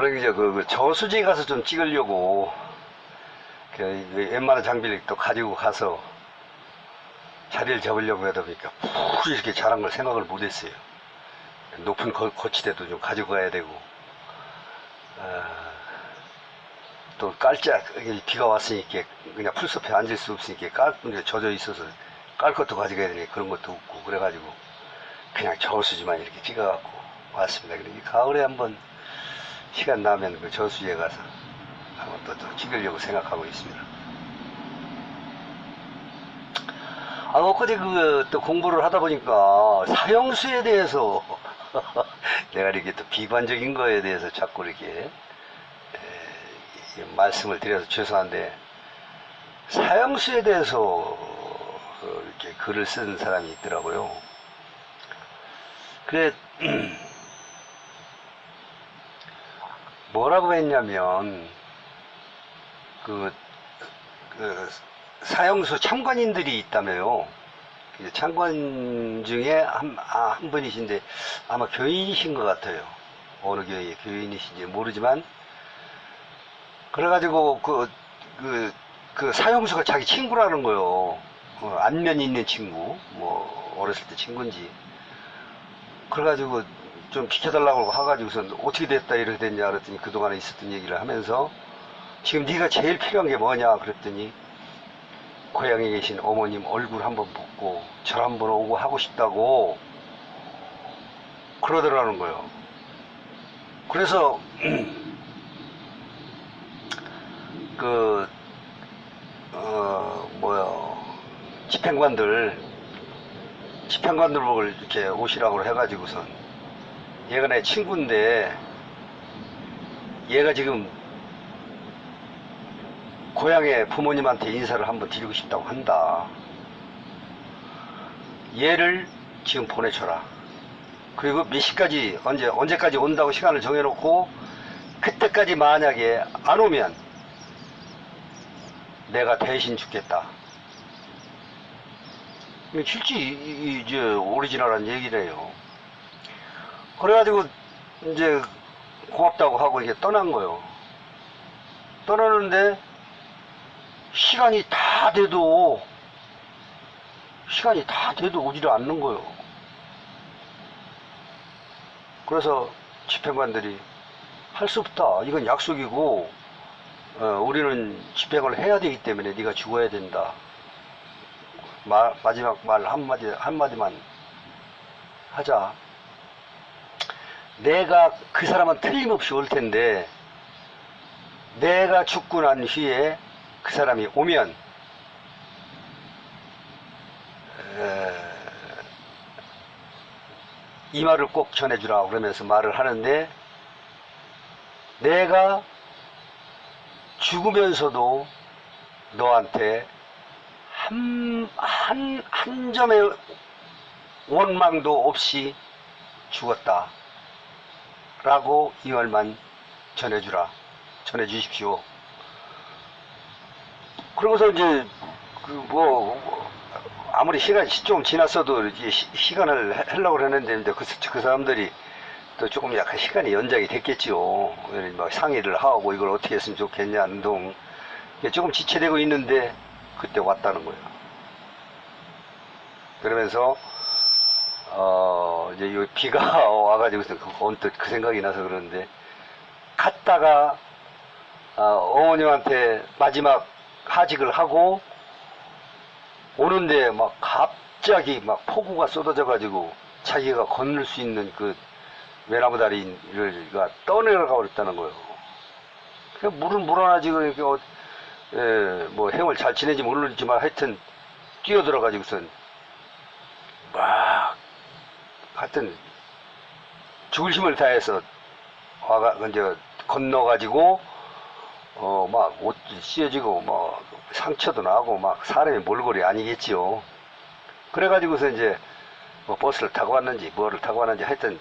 저는 이제 그 저수지 가서 좀 찍으려고 웬만한 장비를 또 가지고 가서 자리를 잡으려고 하다 보니까 푹 이렇게 잘한 걸 생각을 못 했어요. 높은 거치대도 좀 가지고 가야 되고, 또 깔짝, 비가 왔으니까 그냥 풀숲에 앉을 수 없으니까 젖어 있어서 깔 것도 가져가야 되니 그런 것도 없고, 그래가지고 그냥 저수지만 이렇게 찍어갖고 왔습니다. 그래, 이 가을에 한번 시간 나면 그 저수지에 가서 한번 또 찍으려고 생각하고 있습니다. 엊그제 또 공부를 하다 보니까 사형수에 대해서 내가 이렇게 또 비관적인 거에 대해서 자꾸 이렇게 말씀을 드려서 죄송한데, 사형수에 대해서 이렇게 글을 쓴 사람이 있더라고요. 그래, 뭐라고 했냐면, 사형수 참관인들이 있다며요. 참관 중에 한 분이신데, 아마 교인이신 것 같아요. 어느 교회 교인이신지 모르지만, 그래가지고, 그 사형수가 자기 친구라는 거요. 안면이 있는 친구, 뭐, 어렸을 때 친구인지. 그래가지고, 좀 비켜달라고 해가지고선 어떻게 됐다 이렇게 됐냐 그랬더니 그동안에 있었던 얘기를 하면서, 지금 네가 제일 필요한 게 뭐냐 그랬더니, 고향에 계신 어머님 얼굴 한번 보고 절 한번 오고 하고 싶다고 그러더라는 거예요. 그래서 집행관들 보고 이렇게 오시라고 해가지고선, 얘가 내 친구인데 얘가 지금 고향에 부모님한테 인사를 한번 드리고 싶다고 한다. 얘를 지금 보내줘라. 그리고 몇 시까지, 언제까지 온다고 시간을 정해놓고, 그때까지 만약에 안 오면 내가 대신 죽겠다. 실제 이제 오리지널한 얘기래요. 그래가지고 이제 고맙다고 하고 이게 떠난 거예요. 떠나는데 시간이 다 돼도 오지를 않는 거예요. 그래서 집행관들이 할 수 없다. 이건 약속이고, 우리는 집행을 해야 되기 때문에 네가 죽어야 된다. 마지막 말 한마디만 하자. 내가 그 사람은 틀림없이 올 텐데, 내가 죽고 난 후에 그 사람이 오면 이 말을 꼭 전해주라 그러면서 말을 하는데, 내가 죽으면서도 너한테 한 점의 원망도 없이 죽었다 라고 이 말만 전해주십시오. 그러고서 이제 아무리 시간이 좀 지났어도 이제 시간을 하려고 했는데, 그 사람들이 또 조금 약간 시간이 연장이 됐겠지요. 막 상의를 하고 이걸 어떻게 했으면 좋겠냐는 등 조금 지체되고 있는데 그때 왔다는 거예요. 그러면서 이제 비가 와가지고 언뜻 그 생각이 나서 그러는데, 갔다가 어머님한테 마지막 하직을 하고 오는데 막 갑자기 막 폭우가 쏟아져 가지고 자기가 건널 수 있는 그 외나무 다리를 떠내려가 버렸다는 거예요. 물은 물어나지, 뭐 행을 잘 지내지 모르지만 하여튼 뛰어들어 가지고선 막 하여튼 죽을 힘을 다해서 이제 건너 가지고 막 옷 찢어지고 뭐 상처도 나고 막 사람이 몰골이 아니겠지요. 그래가지고서 이제 뭐 버스를 타고 왔는지 뭐를 타고 왔는지 하여튼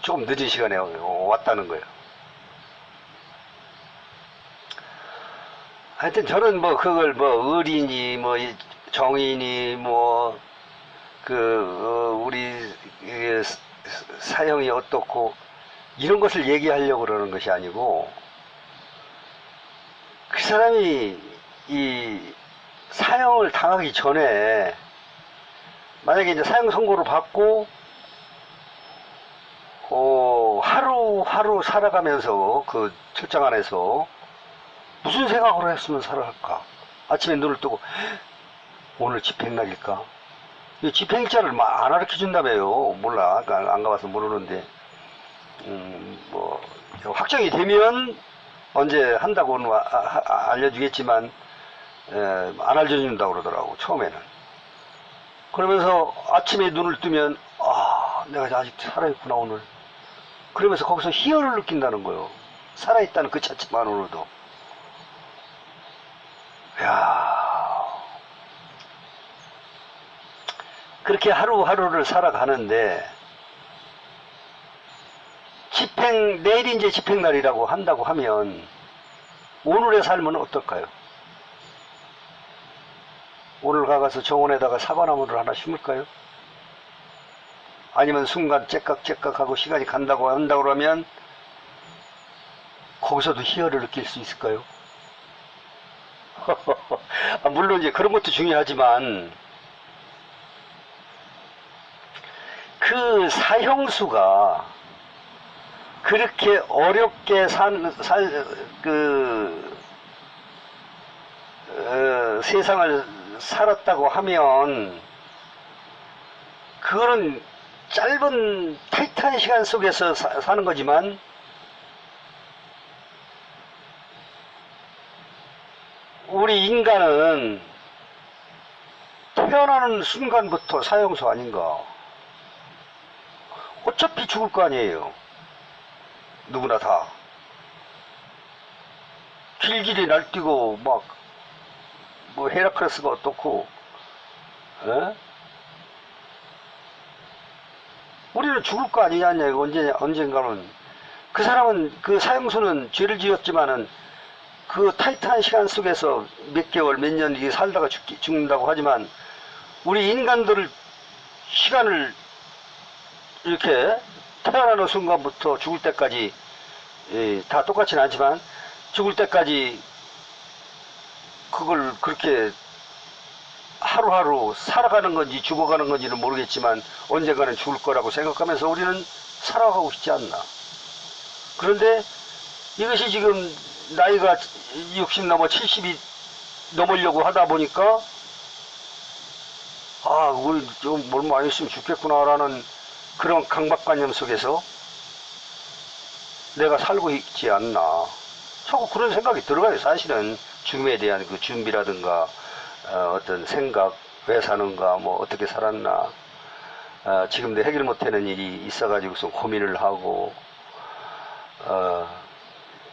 조금 늦은 시간에 왔다는 거예요. 하여튼 저는 뭐 그걸 뭐 의리니 뭐 정의니 뭐 우리 사형이 어떻고 이런 것을 얘기하려고 그러는 것이 아니고, 그 사람이 이 사형을 당하기 전에 만약에 이제 사형 선고를 받고 하루하루 살아가면서 그 철장 안에서 무슨 생각을 했으면 살아갈까? 아침에 눈을 뜨고 오늘 집행날일까? 이 집행일자를 안 가르쳐 준다며요. 몰라. 안 가봐서 모르는데 뭐 확정이 되면 언제 한다고는 알려주겠지만 안 알려준다고 그러더라고, 처음에는. 그러면서 아침에 눈을 뜨면 내가 아직 살아있구나 오늘. 그러면서 거기서 희열을 느낀다는 거예요. 살아있다는 그 자체만으로도. 야, 그렇게 하루하루를 살아가는데 내일이 이제 집행날이라고 한다고 하면 오늘의 삶은 어떨까요? 오늘 가서 정원에다가 사과나무를 하나 심을까요? 아니면 순간 째깍째깍하고 시간이 간다고 한다고 그러면 거기서도 희열을 느낄 수 있을까요? 물론 이제 그런 것도 중요하지만 그 사형수가 그렇게 어렵게 세상을 살았다고 하면 그거는 짧은 타이트한 시간 속에서 사는 거지만 우리 인간은 태어나는 순간부터 사형수 아닌가. 어차피 죽을 거 아니에요. 누구나 다. 길길이 날뛰고 뭐 헤라클레스가 어떻고, 에? 우리는 죽을 거 아니냐, 언젠가는. 그 사람은, 그 사형수는 죄를 지었지만은 그 타이트한 시간 속에서 몇 개월, 몇 년 살다가 죽는다고 하지만 우리 인간들을 시간을 이렇게 태어나는 순간부터 죽을 때까지 다 똑같지는 않지만 죽을 때까지 그걸 그렇게 하루하루 살아가는 건지 죽어가는 건지는 모르겠지만 언젠가는 죽을 거라고 생각하면서 우리는 살아가고 있지 않나. 그런데 이것이 지금 나이가 60 넘어 70이 넘으려고 하다 보니까 우리 좀 뭘 많이 있으면 죽겠구나라는 그런 강박관념 속에서 내가 살고 있지 않나. 자꾸 그런 생각이 들어가요. 사실은 죽음에 대한 그 준비라든가 어떤 생각, 왜 사는가, 뭐 어떻게 살았나, 지금도 해결 못하는 일이 있어가지고서 고민을 하고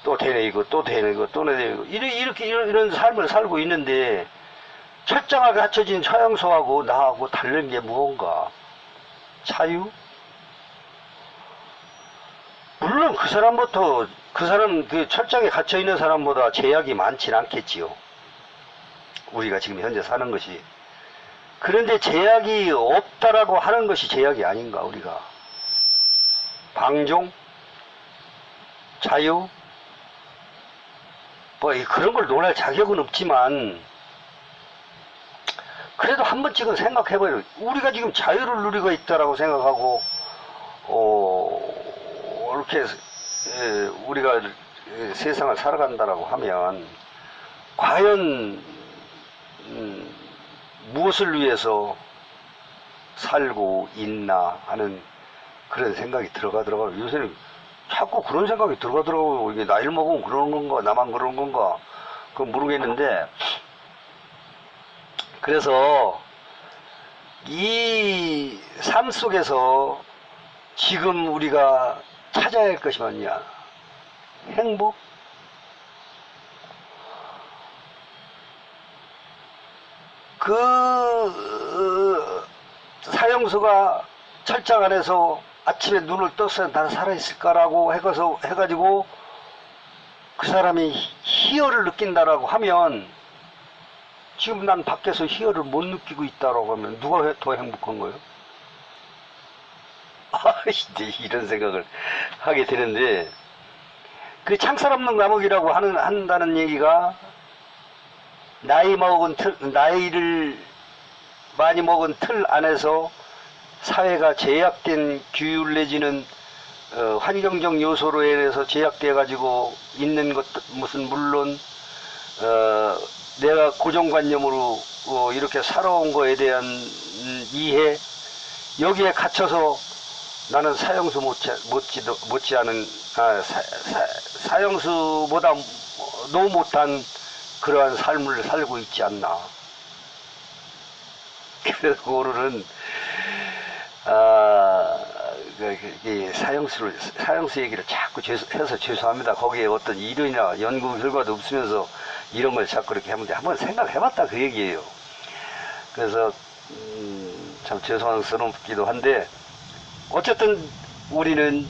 또 되뇌이고 또 되뇌이고 또 되뇌이고 이런 삶을 살고 있는데 철장하게 갖춰진 처형소하고 나하고 다른 게 무언가? 자유? 물론 그 사람 그 철장에 갇혀 있는 사람보다 제약이 많진 않겠지요. 우리가 지금 현재 사는 것이. 그런데 제약이 없다라고 하는 것이 제약이 아닌가, 우리가. 방종? 자유? 그런 걸 논할 자격은 없지만 그래도 한 번씩은 생각해봐요. 우리가 지금 자유를 누리고 있다라고 생각하고 이렇게 우리가 세상을 살아간다라고 하면 과연 무엇을 위해서 살고 있나 하는 그런 생각이 들어가더라고요. 요새는 자꾸 그런 생각이 들어가더라고요. 이게 나이를 먹으면 그러는 건가, 나만 그러는 건가, 그건 모르겠는데, 그래서 이 삶 속에서 지금 우리가 찾아야 할 것이 뭐냐? 행복? 사형수가 철장 안에서 아침에 눈을 떠서 난 살아있을까라고 해가지고 그 사람이 희열을 느낀다라고 하면 지금 난 밖에서 희열을 못 느끼고 있다라고 하면 누가 더 행복한 거예요? 이제 이런 생각을 하게 되는데, 그 창살 없는 감옥이라고 한다는 얘기가, 나이를 많이 먹은 틀 안에서 사회가 제약된 규율 내지는 환경적 요소로 인해서 제약돼 가지고 있는 것은 물론, 내가 고정관념으로 이렇게 살아온 거에 대한 이해, 여기에 갇혀서 나는 사형수 못지않은, 사형수보다 너무 못한 그러한 삶을 살고 있지 않나. 그래서 오늘은 사형수 얘기를 자꾸 해서 죄송합니다. 거기에 어떤 이론이나 연구 결과도 없으면서 이런 걸 자꾸 이렇게 하는데, 한번 생각해봤다 그 얘기예요. 그래서 참 죄송스럽기도 한데, 어쨌든 우리는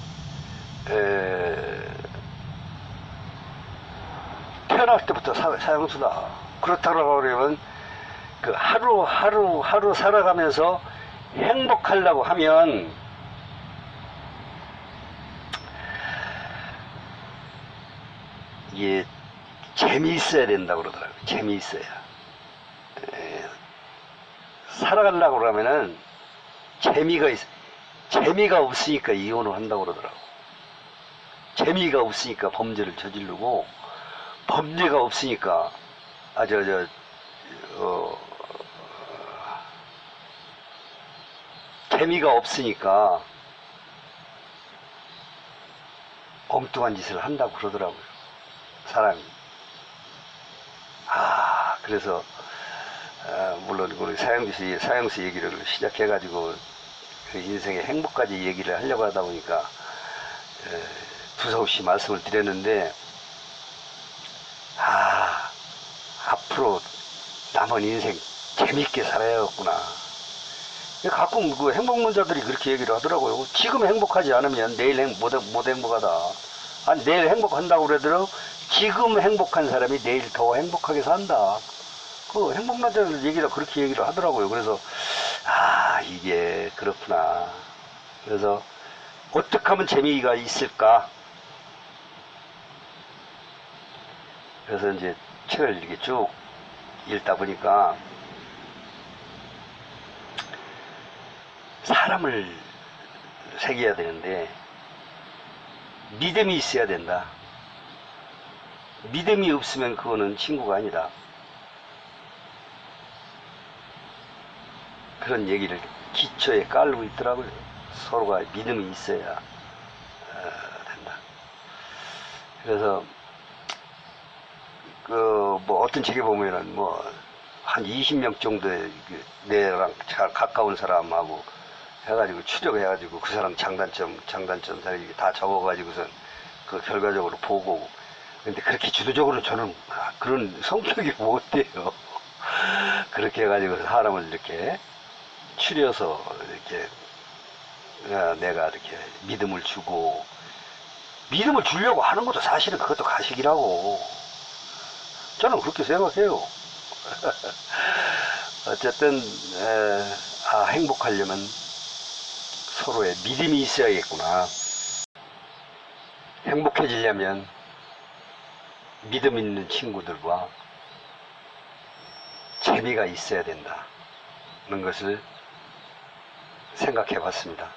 태어날 때부터 사형수다. 그렇다고 그러면 그 하루 살아가면서 행복하려고 하면 이게 재미있어야 된다고 그러더라고요. 재미있어야. 살아가려고 그러면은 재미가 없으니까 이혼을 한다고 그러더라고. 재미가 없으니까 범죄를 저지르고, 범죄가 없으니까 재미가 없으니까 엉뚱한 짓을 한다고 그러더라고요, 사람이. 그래서 물론 우리 사형수 얘기를 시작해가지고 그 인생의 행복까지 얘기를 하려고 하다 보니까 두서없이 말씀을 드렸는데, 앞으로 남은 인생 재밌게 살아야겠구나. 가끔 그 행복론자들이 그렇게 얘기를 하더라고요. 지금 행복하지 않으면 내일 못 행복하다. 아니, 내일 행복한다고 그러더라도 지금 행복한 사람이 내일 더 행복하게 산다. 그 행복론자들 얘기를 그렇게 얘기를 하더라고요. 그래서 이게 그렇구나. 그래서 어떻게 하면 재미가 있을까? 그래서 이제 책을 이렇게 쭉 읽다 보니까, 사람을 새겨야 되는데 믿음이 있어야 된다. 믿음이 없으면 그거는 친구가 아니다. 그런 얘기를 기초에 깔고 있더라고요. 서로가 믿음이 있어야 된다. 그래서 뭐 어떤 책에 보면은 한 20명 정도의 내랑 잘 가까운 사람하고 해가지고 추적해가지고 그 사람 장단점 다 적어가지고선 그 결과적으로 보고. 근데 그렇게 주도적으로 저는 그런 성격이 못 돼요. 그렇게 해가지고 사람을 이렇게 추려서 이렇게 내가 이렇게 믿음을 주려고 하는 것도 사실은 그것도 가식이라고 저는 그렇게 생각해요. 어쨌든 행복하려면 서로의 믿음이 있어야겠구나. 행복해지려면 믿음 있는 친구들과 재미가 있어야 된다는 것을 생각해 봤습니다.